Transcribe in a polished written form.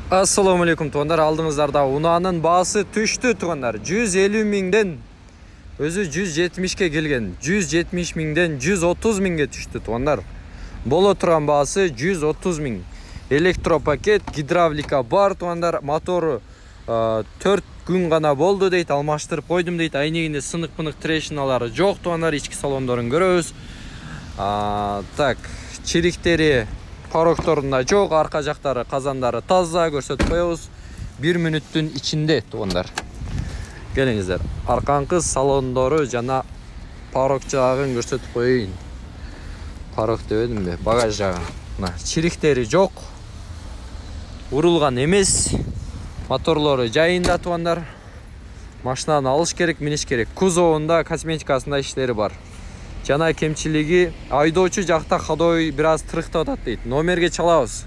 Assalamu alaikum туғандар, алдыңыздарда унаның басы түшті туғандар. 150 миңден өзі 170-ке келген. 170 миңден 130 миңге түшті туғандар. Боло тұрған басы 130 миң. Электропакет, гидравлика бар туғандар. Моторы 4 күн ғана болды дейді, алмаштырып қойдым дейді. Айнегінде сынық-пынық трешиналары жоқ туғандар. Ішкі салондарын көрөз. Так, чириктери парокторында жоқ, арқа жақтары, қазандары таза, көрсетіп қоямыз. 1 минуттың içinde туғандар. Келіңіздер. Арқаңқы салондары жана парок жағын көрсетіп қойын. Парок дебедім бе? Багаж жағын. Чириктери жоқ. Урылған емес. Моторлары жайында туғандар. Машинаны алыш керек, миниш керек. Кузовында, косметикасында иштери бар. Жана кемчилиги айдоочу жакта ходой бир аз тырыктап атат дейт. Номерге чалабыз.